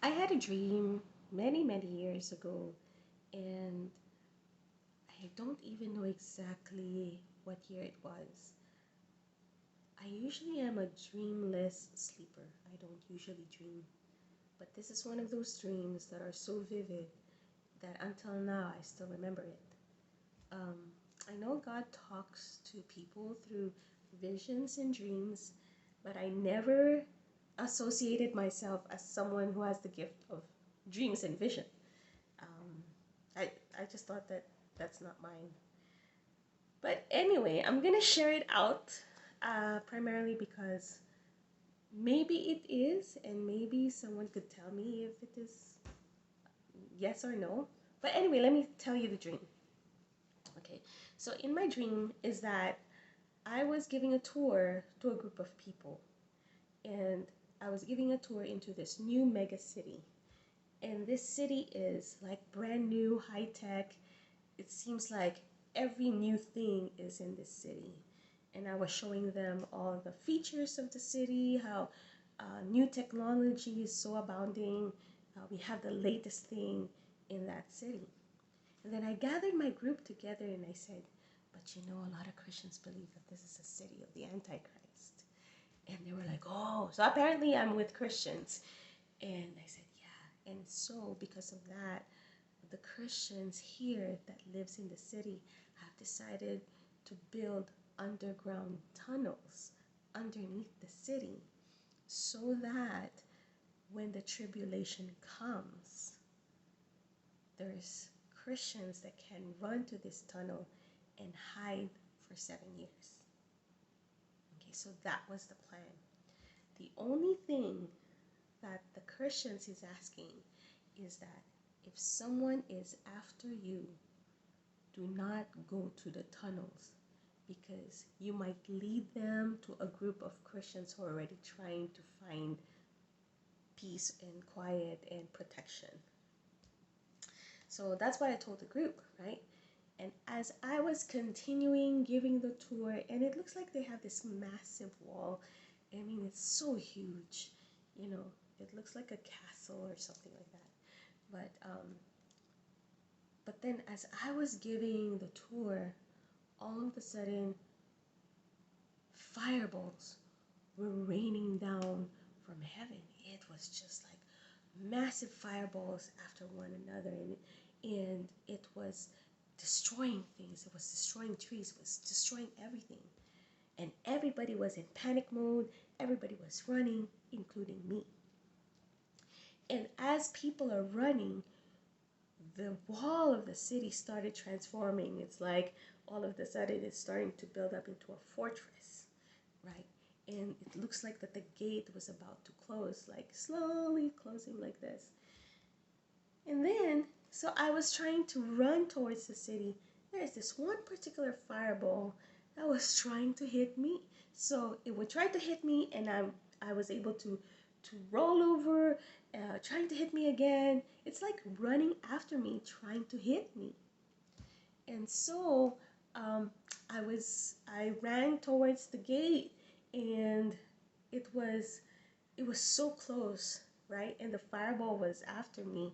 I had a dream many years ago, and I don't even know exactly what year it was. I usually am a dreamless sleeper. I don't usually dream, but this is one of those dreams that are so vivid that until now I still remember it. Um, I know God talks to people through visions and dreams, but I never associated myself as someone who has the gift of dreams and vision. Um, I just thought that that's not mine. But anyway, I'm gonna share it out primarily because maybe it is, and maybe someone could tell me if it is yes or no. But anyway, let me tell you the dream. Okay, so in my dream is that I was giving a tour to a group of people, and I was giving a tour into this new mega city. And this city is like brand new, high tech. It seems like every new thing is in this city. And I was showing them all the features of the city, how new technology is so abounding. We have the latest thing in that city. And then I gathered my group together and I said, but you know, a lot of Christians believe that this is a city of the Antichrist. And they were like, oh, so apparently I'm with Christians. And I said, yeah. And so because of that, the Christians here that lives in the city have decided to build underground tunnels underneath the city so that when the tribulation comes, there's Christians that can run to this tunnel and hide for 7 years. Okay, so that was the plan. The only thing that the Christians is asking is that if someone is after you, do not go to the tunnels because you might lead them to a group of Christians who are already trying to find peace and quiet and protection. So that's what I told the group, right? And as I was continuing giving the tour, and it looks like they have this massive wall. I mean, it's so huge, you know, it looks like a castle or something like that. But then as I was giving the tour, all of a sudden, fireballs were raining down from heaven. It was just like massive fireballs after one another, and it was destroying things. It was destroying trees. It was destroying everything. And everybody was in panic mode. Everybody was running, including me. And as people are running, the wall of the city started transforming. It's like all of a sudden it's starting to build up into a fortress, right? And it looks like that the gate was about to close, like slowly closing like this. And then, so I was trying to run towards the city. There's this one particular fireball that was trying to hit me. So it would try to hit me, and I was able to roll over, trying to hit me again. It's like running after me, trying to hit me. And so um, I ran towards the gate, and it was it was so close, right? And the fireball was after me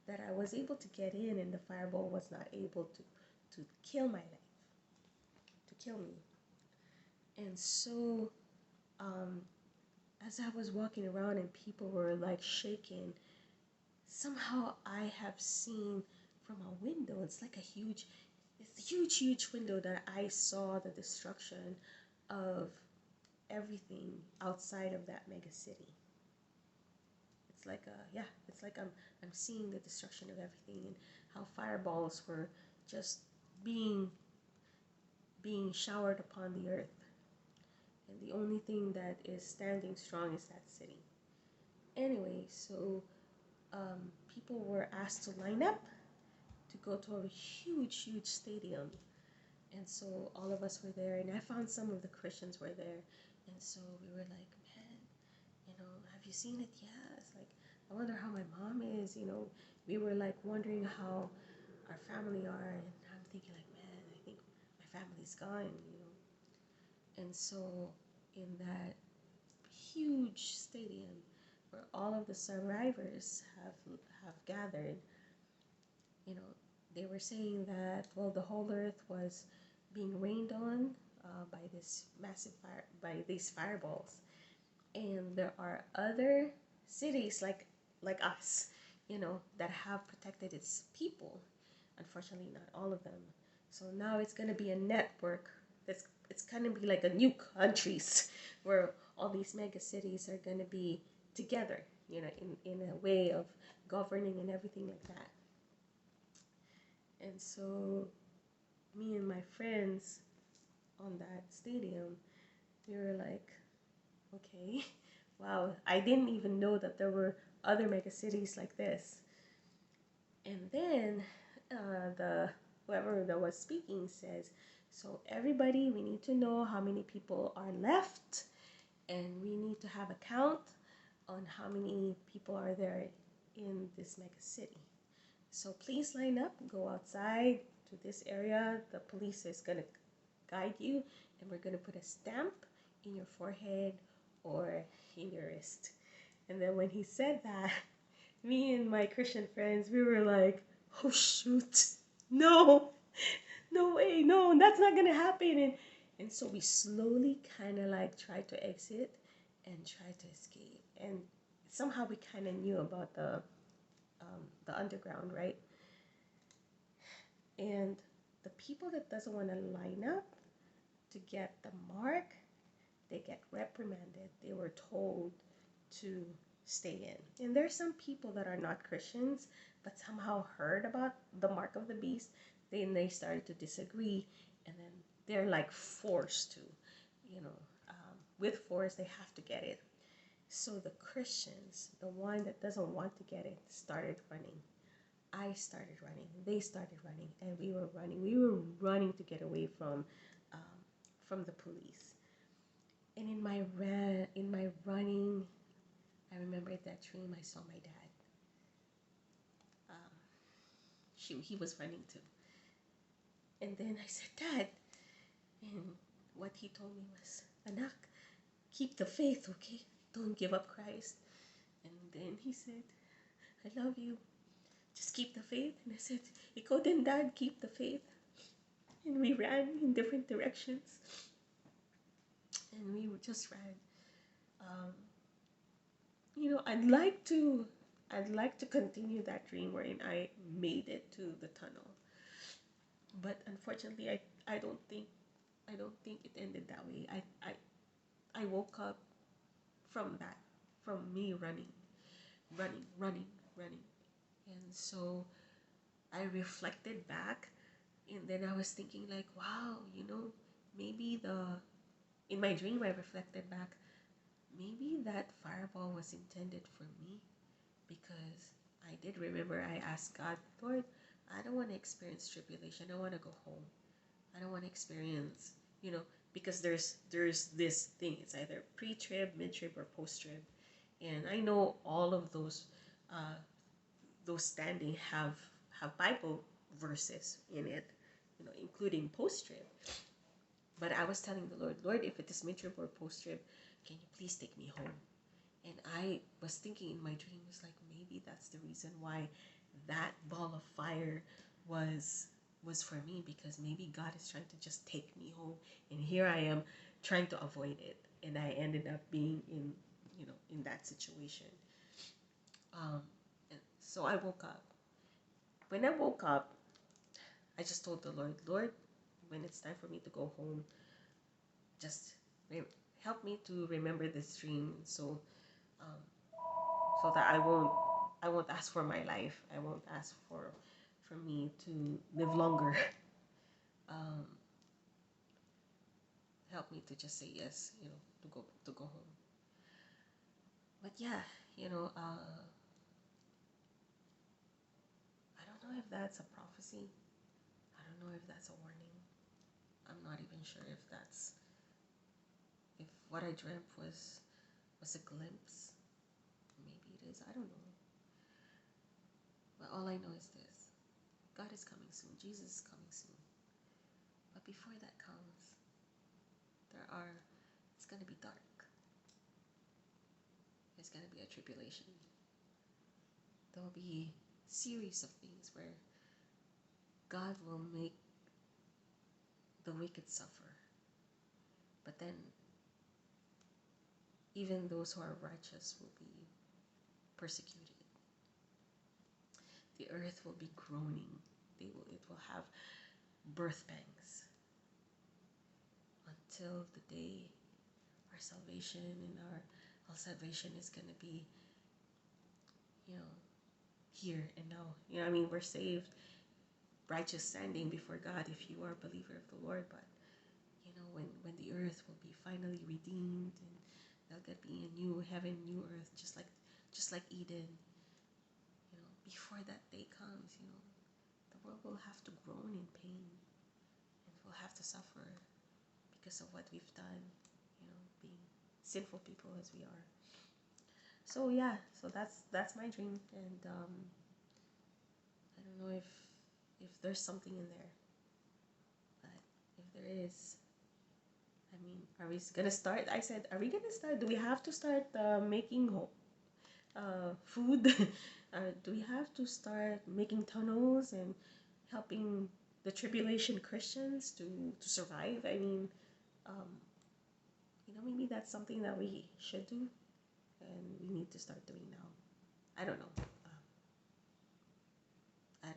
that I was able to get in, and the fireball was not able to kill my life, to kill me. And so um, as I was walking around and people were like shaking, somehow I have seen from a window, it's a huge window that I saw the destruction of everything outside of that mega city. It's like it's like I'm seeing the destruction of everything and how fireballs were just being being showered upon the earth. And the only thing that is standing strong is that city. Anyway, so people were asked to line up to go to a huge stadium. And so all of us were there, and I found some of the Christians were there. And so we were like, man, you know, have you seen it? Yeah. It's like, I wonder how my mom is, you know. We were like wondering how our family are, and I'm thinking like, man, I think my family's gone, you know. And so in that huge stadium, where all of the survivors have gathered. You know, they were saying that, well, the whole earth was being rained on by this massive fire, by these fireballs, and there are other cities like us, that have protected its people. Unfortunately, not all of them. So now it's going to be a network. It's going to be like a new countries where all these mega cities are going to be together, in a way of governing and everything like that. And so me and my friends on that stadium, we were like, okay, wow, I didn't even know that there were other mega cities like this. And then the whoever that was speaking says, so everybody, we need to know how many people are left, and we need to have a count on how many people are there in this mega city. So please line up, go outside to this area. The police is going to guide you, and we're going to put a stamp in your forehead or in your wrist. And then when he said that, me and my Christian friends, we were like, oh shoot, no, no way, no, that's not going to happen. And so we slowly kind of like tried to exit and try to escape. And somehow we kind of knew about the underground, right? And the people that doesn't want to line up to get the mark, they get reprimanded. They were told to stay in. And there's some people that are not Christians, but somehow heard about the mark of the beast. Then they started to disagree, and then they're like forced to, with force, they have to get it. So the Christians, the one that doesn't want to get it, started running. I started running. They started running, and we were running. We were running to get away from the police. And in my running, I remembered that dream. I saw my dad. He was running too. And then I said, Dad. And what he told me was, Anak, keep the faith, okay? Don't give up Christ. And then he said, I love you. Just keep the faith. And I said, Ikaw din, Dad, keep the faith. And we ran in different directions. And we just ran. I'd like to continue that dream wherein I made it to the tunnel. But unfortunately, I don't think it ended that way. I woke up from that, from me running, running, running, running. And so I reflected back, and then I was thinking like, wow, maybe in my dream I reflected back, maybe that fireball was intended for me, because I did remember I asked God, Lord, I don't want to experience tribulation. I want to go home. I don't want to experience, because there's this thing. It's either pre-trib, mid-trib, or post-trib. And I know all of those standing have Bible verses in it, including post-trib. But I was telling the Lord, if it is mid-trib or post-trib, can you please take me home? And I was thinking in my dream, was like, maybe that's the reason why that ball of fire was for me, because maybe God is trying to just take me home, and here I am trying to avoid it, and I ended up being in that situation. And so I woke up. When I woke up, I just told the Lord, when it's time for me to go home, just help me to remember this dream, so that I won't ask for my life. I won't ask for me to live longer. Help me to just say yes, to go home. But yeah, I don't know if that's a prophecy. I don't know if that's a warning. I'm not even sure if what I dreamt was a glimpse. Maybe it is. I don't know. But all I know is this: God is coming soon. Jesus is coming soon. But before that comes, it's going to be dark. There's gonna be a tribulation. There will be a series of things where God will make the wicked suffer. But then even those who are righteous will be persecuted. The earth will be groaning. It will have birth pangs until the day our salvation and our salvation is gonna be, here and now. I mean, we're saved, righteous standing before God if you are a believer of the Lord. But when the earth will be finally redeemed and there'll be a new heaven, new earth, just like Eden. Before that day comes, the world will have to groan in pain and will have to suffer because of what we've done, being sinful people as we are. So yeah, so that's my dream, and I don't know if there's something in there, but if there is, I mean, are we gonna start? I said, are we gonna start? Do we have to start making food? Do we have to start making tunnels and helping the tribulation Christians to survive? I mean, maybe that's something that we should do, and we need to start doing now. I don't know. I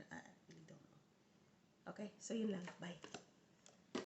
really don't know. Okay, so yun lang. Bye.